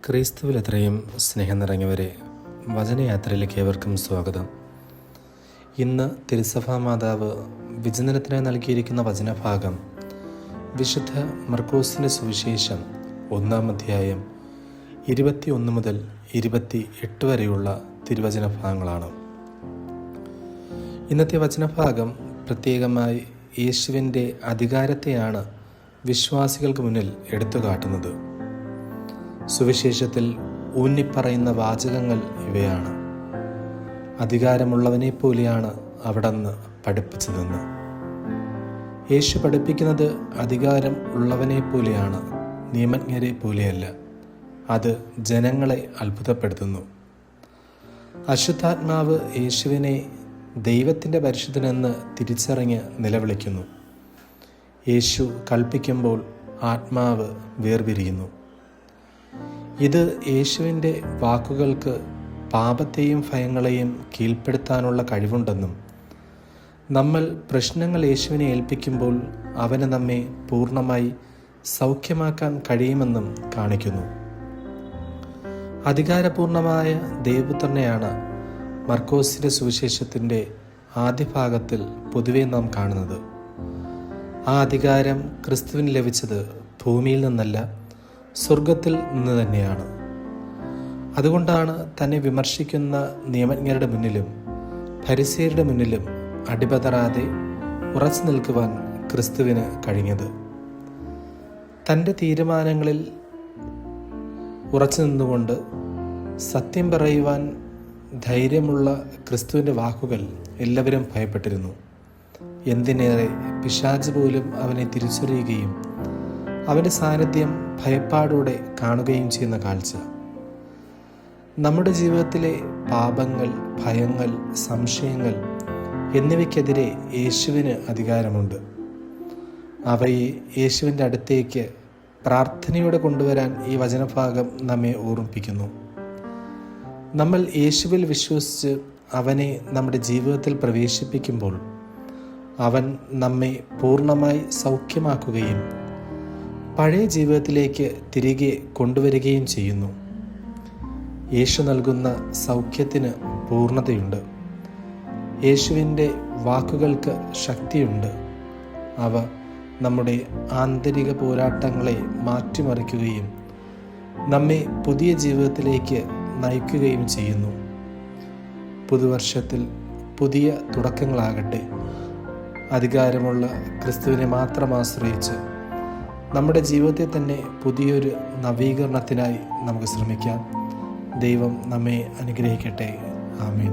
ക്രിസ്തുവിൽ എത്രയും സ്നേഹം നിറഞ്ഞവരെ, വചനയാത്രയിലേക്ക് ഏവർക്കും സ്വാഗതം. ഇന്ന് തിരുസഭാ മാതാവ് വിചിന്തനത്തിനായി നൽകിയിരിക്കുന്ന വചനഭാഗം വിശുദ്ധ മർക്കോസിൻ്റെ സുവിശേഷം 1-ാം അധ്യായം 21 മുതൽ 28 വരെയുള്ള തിരുവചന ഭാഗങ്ങളാണ്. ഇന്നത്തെ വചനഭാഗം പ്രത്യേകമായി യേശുവിൻ്റെ അധികാരത്തെയാണ് വിശ്വാസികൾക്ക് മുന്നിൽ എടുത്തു കാട്ടുന്നത്. സുവിശേഷത്തിൽ ഊന്നിപ്പറയുന്ന വാചകങ്ങൾ ഇവയാണ്: അധികാരമുള്ളവനെ പോലെയാണ് അവിടുന്ന് പഠിപ്പിച്ചതെന്ന്. യേശു പഠിപ്പിക്കുന്നത് അധികാരം ഉള്ളവനെ പോലെയാണ്, നിയമജ്ഞരെ പോലെയല്ല. അത് ജനങ്ങളെ അത്ഭുതപ്പെടുത്തുന്നു. അശുദ്ധാത്മാവ് യേശുവിനെ ദൈവത്തിൻ്റെ പരിശുദ്ധനെന്ന് തിരിച്ചറിഞ്ഞ് നിലവിളിക്കുന്നു. യേശു കൽപ്പിക്കുമ്പോൾ ആത്മാവ് വേർപിരിയുന്നു. ഇത് യേശുവിൻ്റെ വാക്കുകൾക്ക് പാപത്തെയും ഭയങ്ങളെയും കീഴ്പ്പെടുത്താനുള്ള കഴിവുണ്ടെന്നും നമ്മൾ പ്രശ്നങ്ങൾ യേശുവിനെ ഏൽപ്പിക്കുമ്പോൾ അവന് നമ്മെ പൂർണ്ണമായി സൗഖ്യമാക്കാൻ കഴിയുമെന്നും കാണിക്കുന്നു. അധികാരപൂർണമായ ദൈവപുത്രനെയാണ് മർക്കോസിൻ്റെ സുവിശേഷത്തിൻ്റെ ആദ്യ ഭാഗത്തിൽ പൊതുവെ നാം കാണുന്നത്. ആ അധികാരം ക്രിസ്തുവിന് ലഭിച്ചത് ഭൂമിയിൽ നിന്നല്ല, സ്വർഗത്തിൽ നിന്ന് തന്നെയാണ്. അതുകൊണ്ടാണ് തന്നെ വിമർശിക്കുന്ന നിയമജ്ഞരുടെ മുന്നിലും ഫരിസേയരുടെ മുന്നിലും അടിപതറാതെ ഉറച്ചു നിൽക്കുവാൻ ക്രിസ്തുവിന് കഴിഞ്ഞത്. തൻ്റെ തീരുമാനങ്ങളിൽ ഉറച്ചു നിന്നുകൊണ്ട് സത്യം പറയുവാൻ ധൈര്യമുള്ള ക്രിസ്തുവിൻ്റെ വാക്കുകൾ എല്ലാവരും ഭയപ്പെട്ടിരുന്നു. എന്തിനേറെ പിശാച് പോലും അവനെ തിരിച്ചറിയുകയും അവൻ്റെ സാന്നിധ്യം ഭയപ്പാടോടെ കാണുകയും ചെയ്യുന്ന കാഴ്ച. നമ്മുടെ ജീവിതത്തിലെ പാപങ്ങൾ, ഭയങ്ങൾ, സംശയങ്ങൾ എന്നിവയ്ക്കെതിരെ യേശുവിന് അധികാരമുണ്ട്. അവയെ യേശുവിൻ്റെ അടുത്തേക്ക് പ്രാർത്ഥനയോടെ കൊണ്ടുവരാൻ ഈ വചനഭാഗം നമ്മെ ഓർമ്മിപ്പിക്കുന്നു. നമ്മൾ യേശുവിൽ വിശ്വസിച്ച് അവനെ നമ്മുടെ ജീവിതത്തിൽ പ്രവേശിപ്പിക്കുമ്പോൾ അവൻ നമ്മെ പൂർണ്ണമായി സൗഖ്യമാക്കുകയും പഴയ ജീവിതത്തിലേക്ക് തിരികെ കൊണ്ടുവരികയും ചെയ്യുന്നു. യേശു നൽകുന്ന സൗഖ്യത്തിന് പൂർണ്ണതയുണ്ട്. യേശുവിൻ്റെ വാക്കുകൾക്ക് ശക്തിയുണ്ട്. അവ നമ്മുടെ ആന്തരിക പോരാട്ടങ്ങളെ മാറ്റിമറിക്കുകയും നമ്മെ പുതിയ ജീവിതത്തിലേക്ക് നയിക്കുകയും ചെയ്യുന്നു. പുതുവർഷത്തിൽ പുതിയ തുടക്കങ്ങളാകട്ടെ. അധികാരമുള്ള ക്രിസ്തുവിനെ മാത്രം ആശ്രയിച്ച് നമ്മുടെ ജീവിതത്തെ തന്നെ പുതിയൊരു നവീകരണത്തിനായി നമുക്ക് ശ്രമിക്കാം. ദൈവം നമ്മെ അനുഗ്രഹിക്കട്ടെ. ആമേൻ.